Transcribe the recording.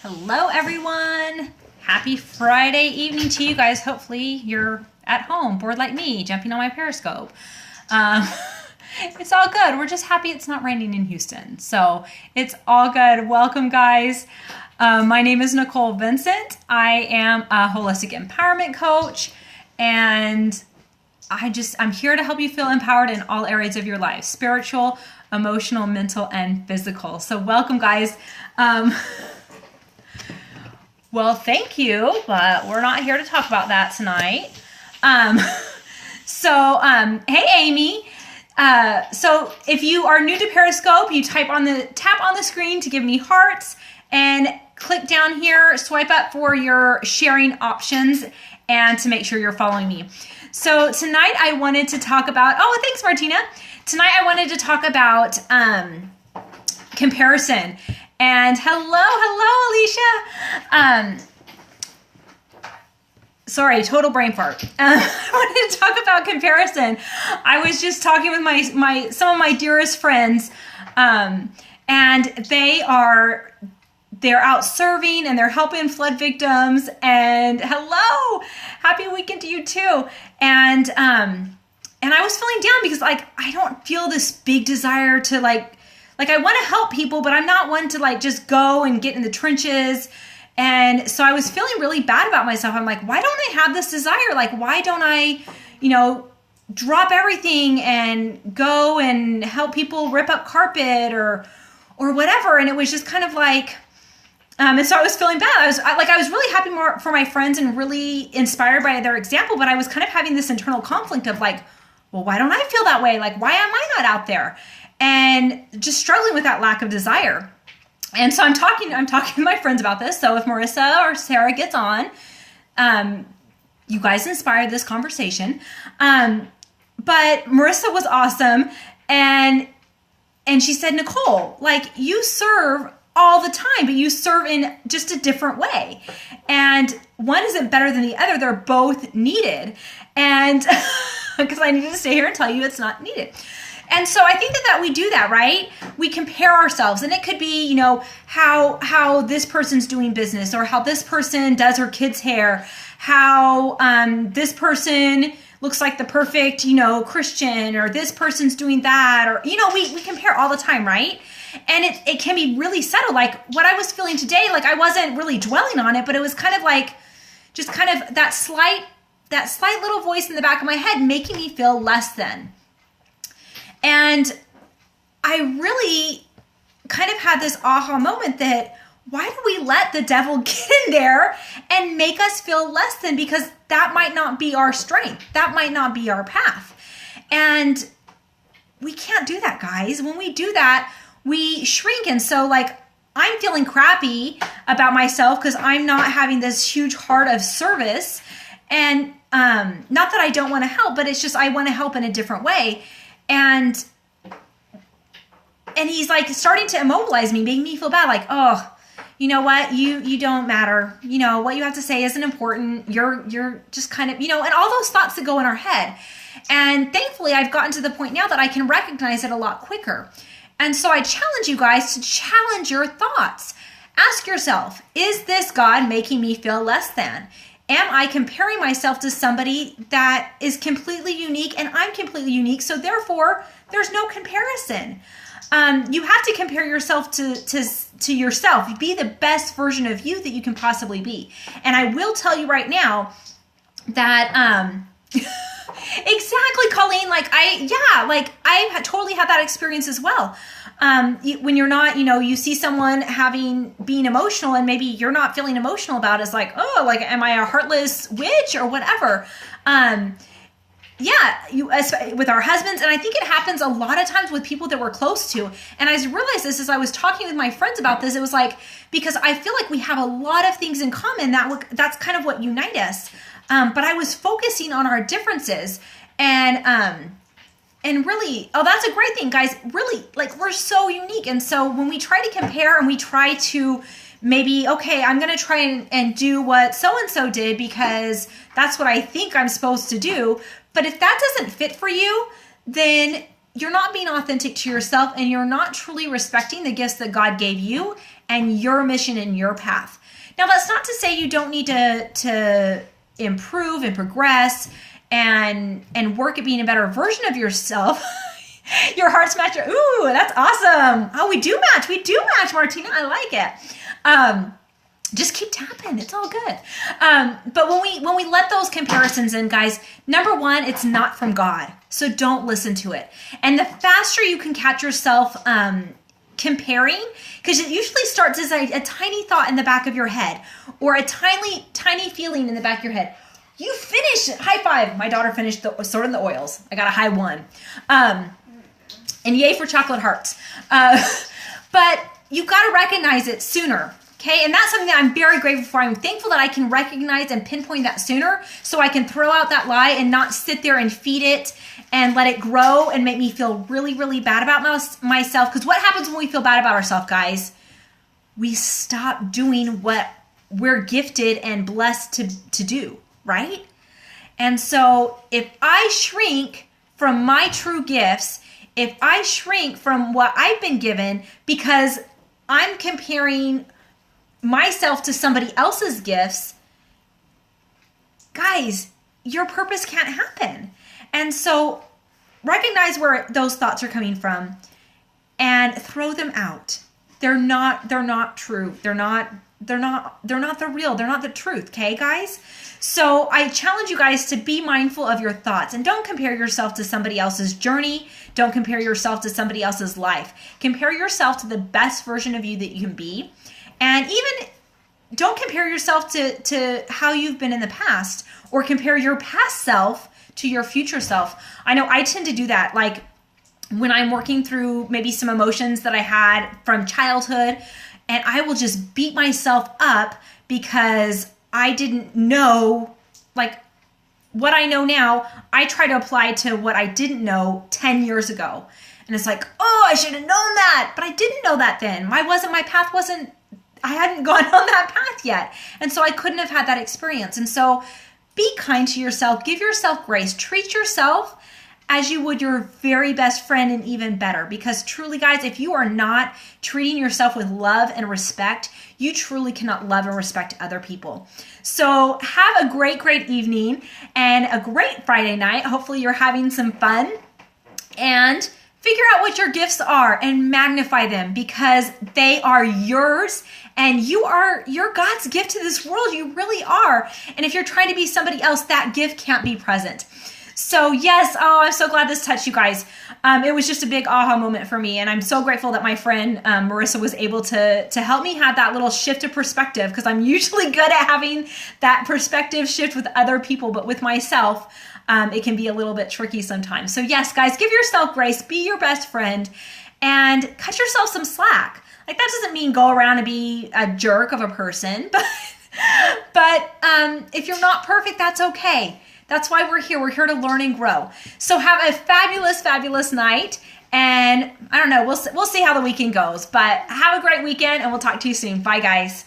Hello, everyone. Happy Friday evening to you guys. Hopefully you're at home, bored like me, jumping on my Periscope. It's all good. We're just happy it's not raining in Houston. So it's all good. Welcome, guys. My name is Nicole Vincent. I am a holistic empowerment coach, and I'm here to help you feel empowered in all areas of your life: spiritual, emotional, mental, and physical. So welcome, guys. Well, thank you, but we're not here to talk about that tonight. Hey, Amy. So if you are new to Periscope, you tap on the screen to give me hearts and click down here, swipe up for your sharing options and to make sure you're following me. So tonight I wanted to talk about, thanks, Martina. Tonight I wanted to talk about comparison. And hello, Alicia. Sorry, total brain fart. I wanted to talk about comparison. I was just talking with some of my dearest friends, and they're out serving and they're helping flood victims. And hello, happy weekend to you too. And I was feeling down because I don't feel this big desire to like I want to help people, but I'm not one to just go and get in the trenches. And so I was feeling really bad about myself. I'm like, why don't I have this desire? Why don't I, drop everything and go and help people rip up carpet or whatever. And it was just kind of and so I was feeling bad. I was really happy for my friends and really inspired by their example, but I was kind of having this internal conflict of well, why don't I feel that way? Why am I not out there? And just struggling with that lack of desire. And so I'm talking to my friends about this. So if Marissa or Sarah gets on, you guys inspired this conversation. But Marissa was awesome. And she said, Nicole, you serve all the time, but you serve in just a different way. And one isn't better than the other. They're both needed. And because I needed to stay here and tell you it's not needed. And so I think that we do that, right? We compare ourselves, and it could be, how this person's doing business, or how this person does her kid's hair, how this person looks like the perfect, Christian, or this person's doing that, or, we compare all the time, right? And it can be really subtle. What I was feeling today, I wasn't really dwelling on it, but it was kind of just kind of that slight little voice in the back of my head making me feel less than. And I really kind of had this aha moment that why do we let the devil get in there and make us feel less than? Because that might not be our strength. That might not be our path. And we can't do that, guys. When we do that, we shrink. And so I'm feeling crappy about myself because I'm not having this huge heart of service. And not that I don't want to help, but it's just I want to help in a different way. And he's starting to immobilize me, making me feel bad. Oh, you know what? You don't matter. What you have to say isn't important. You're just kind of, and all those thoughts that go in our head. And thankfully, I've gotten to the point now that I can recognize it a lot quicker. And so I challenge you guys to challenge your thoughts. Ask yourself, is this God making me feel less than? Am I comparing myself to somebody that is completely unique and I'm completely unique? So therefore, there's no comparison. You have to compare yourself to yourself. Be the best version of you that you can possibly be. And I will tell you right now that exactly, Colleen. I totally had that experience as well. When you're not, you see someone being emotional and maybe you're not feeling emotional about it. It's am I a heartless witch or whatever? With our husbands. And I think it happens a lot of times with people that we're close to. And I realized this as I was talking with my friends about this. It was because I feel like we have a lot of things in common that's kind of what unite us. But I was focusing on our differences and really, that's a great thing, guys. Really, we're so unique. And so when we try to compare and we try to maybe, okay, I'm going to try and do what so-and-so did because that's what I think I'm supposed to do. But if that doesn't fit for you, then you're not being authentic to yourself and you're not truly respecting the gifts that God gave you and your mission and your path. Now, that's not to say you don't need to improve and progress and work at being a better version of yourself. Your heart's matcher. Ooh, that's awesome. Oh, we do match. We do match, Martina. I like it. Just keep tapping. It's all good. But when we let those comparisons in, guys, number one, it's not from God. So don't listen to it. And the faster you can catch yourself comparing, because it usually starts as a tiny thought in the back of your head or a tiny feeling in the back of your head. You finished it. High five. My daughter finished sorting the oils. I got a high one. And yay for chocolate hearts. But you got to recognize it sooner. Okay, and that's something that I'm very grateful for. I'm thankful that I can recognize and pinpoint that sooner so I can throw out that lie and not sit there and feed it and let it grow and make me feel really, really bad about myself. Because what happens when we feel bad about ourselves, guys? We stop doing what we're gifted and blessed to do, right? And so if I shrink from my true gifts, if I shrink from what I've been given because I'm comparing myself to somebody else's gifts, guys, your purpose can't happen. And so recognize where those thoughts are coming from and throw them out. They're not true. They're not the real. They're not the truth. Okay, guys? So I challenge you guys to be mindful of your thoughts and don't compare yourself to somebody else's journey. Don't compare yourself to somebody else's life. Compare yourself to the best version of you that you can be. And even don't compare yourself to how you've been in the past or compare your past self to your future self. I know I tend to do that. Like when I'm working through maybe some emotions that I had from childhood, and I will just beat myself up because I didn't know, like what I know now, I try to apply to what I didn't know 10 years ago. And it's like, oh, I should have known that, but I didn't know that then. I hadn't gone on that path yet. And so I couldn't have had that experience. And so be kind to yourself. Give yourself grace. Treat yourself as you would your very best friend and even better. Because truly, guys, if you are not treating yourself with love and respect, you truly cannot love and respect other people. So have a great, great evening and a great Friday night. Hopefully you're having some fun. And figure out what your gifts are and magnify them because they are yours and you're God's gift to this world. You really are. And if you're trying to be somebody else, that gift can't be present. So yes, I'm so glad this touched you guys. It was just a big aha moment for me. And I'm so grateful that my friend Marissa was able to help me have that little shift of perspective because I'm usually good at having that perspective shift with other people, but with myself, it can be a little bit tricky sometimes. So yes, guys, give yourself grace, be your best friend, and cut yourself some slack. Like that doesn't mean go around and be a jerk of a person, but if you're not perfect, that's okay. That's why we're here. We're here to learn and grow. So have a fabulous, fabulous night. And I don't know, we'll see how the weekend goes, but have a great weekend and we'll talk to you soon. Bye, guys.